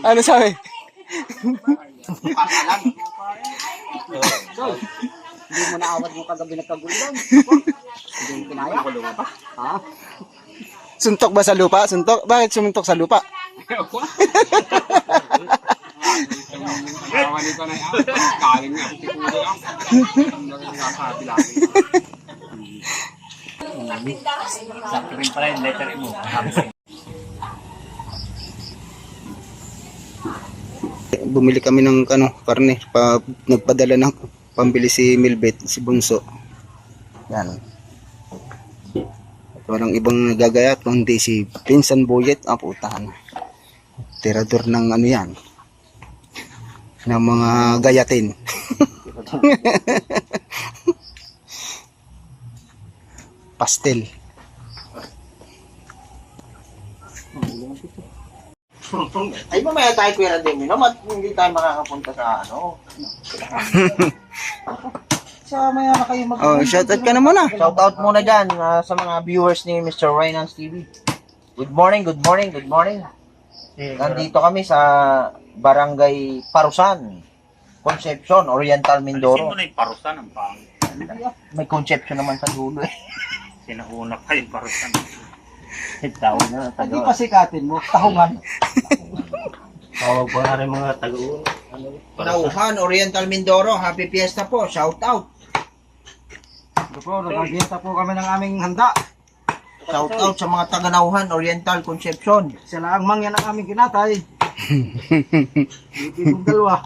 Ano sabi? Pasalan. Hindi mo naawad mo kagabi nagkagulang. Hindi mo kinaya. Ha? Suntok ba sa lupa? Suntok? Bakit sumuntok sa lupa? Sakto rin pala yung letter mo. Bumili kami ng karne. Nagpadala ng pambili si Milbet, si Bunso. Yan. Walang ibang nagagayat kundi si Pinsan Boyet. Putahan. Tirador ng yan. Ng mga gayatin. Pastel. Ay, mamaya tayo Kuya Rademi, no? Hindi tayo makakapunta sa sa maya na kayo mag- Shoutout ka na muna. Shoutout muna dyan sa mga viewers ni Mr. Rainans TV. Good morning, good morning, good morning. Nandito kami sa Barangay Parusan, Concepcion, Oriental, Mindoro. Sino na yung parusan ang pangit? May Concepcion naman sa dulo eh. Sinauna pa yung parusan. Tawag na Hindi pa sikatin mo, tahungan. Tawag pa nga rin mga taga-uno. Nauhan, Oriental, Mindoro, happy fiesta po, shoutout. Ito po, nagagita po kami ng aming handa. Shoutout sa mga taga-Nauhan, Oriental, Concepcion. Sila ang mangyan ang aming kinatay. Hindi kong dalawa.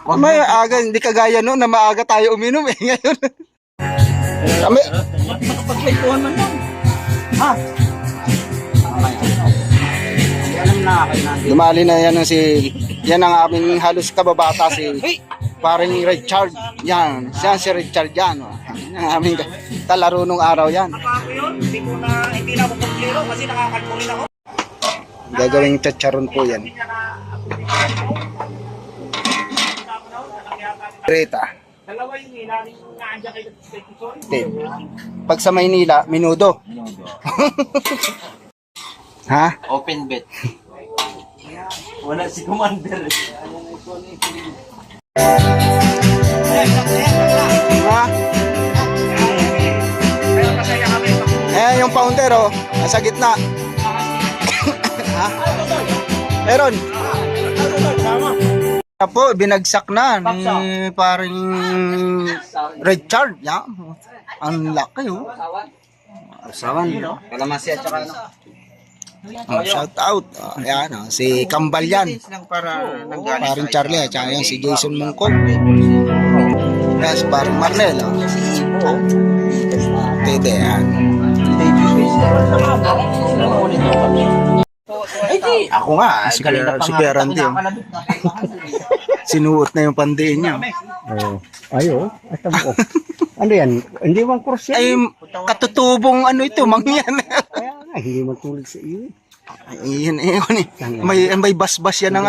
May aga, hindi kagaya no na maaga tayo uminom eh. Ngayon. Kami, Pagkwentuhan man lang. Ha? Alam na kayo natin. dumali na yan yan ang aming halos kababata si paring Richard. Yan, siya si Richard yan. Yan ang aming talaro nung araw yan. Hindi na ako kumplero kasi nakakalkulin ako. Gagawing chacharon po yan. Reta. Dalawa yung ilalim nga andyan kayo sa Ten. Pag sa Maynila, minudo. Ha? Open bet. Wala si Commander. Ha? Pero masaya kami. Yung founder nasa gitna. Ha? Meron. Po, binagsak na ni paring Richard. Yan. Ang laki Asawan. Kalamansi at saka ano. Shout out. Yan, si Kambal yan. Lang para nanggaling Paring Charlie at saka yan, si Jason Mungkog. Yes, paring Marnel. Tede yan. Ako nga, si Kuya Randy. Sinuot na yung pandiin niya. Ayo, ito mo. Ano yan? Hindi man cross yan. Ay, katutubong ito, mangyan. Kaya nga, hindi man tulad sa iyo. Yan, may bas-bas yan ng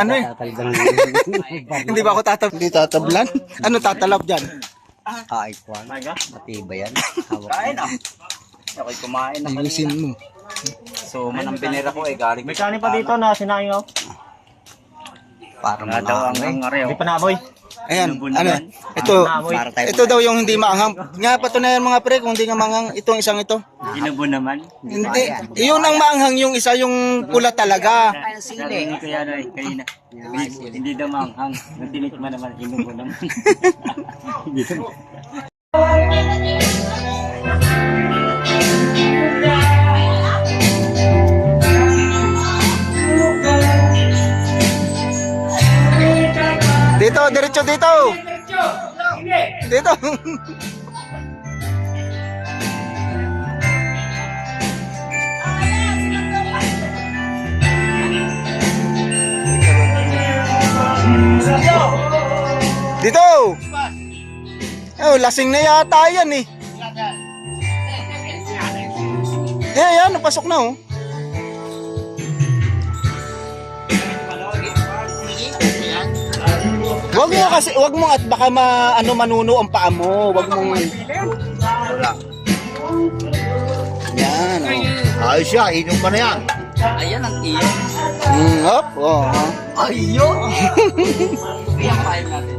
Hindi ba ako hindi tatablan? Ano tatalab dyan? Ay, kwan. Matibay yan. Kain ah. Ako'y kumain na kanina. Ayusin mo. So, manang binera ko galing. May kanin pa dito na sinaing ako. Para Wala daw ang areo. Hindi pa naboy. Ayan, ito daw yung hindi maanghang. Nga, patunayan mga pre, kung hindi nga maanghang, itong isang ito. Ginubo naman. Hindi, yun ang maanghang, yung isa yung pula talaga. Narinig ko yan ay kanina. Hindi daw manghang. Nung tinikman naman, ginubo naman. Dito, diretso dito. Dito. Dito. Oh, lasing na yata yan eh. Yan, napasok na Wag mo at baka manuno ang paa mo. Wag mo. Ayos siya, inom pa na yan. Ayan ang iyo. Hop, oh. Ayun! Iyan file natin.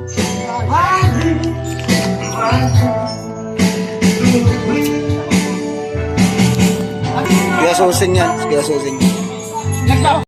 Kaya susing yan. Kaya susing.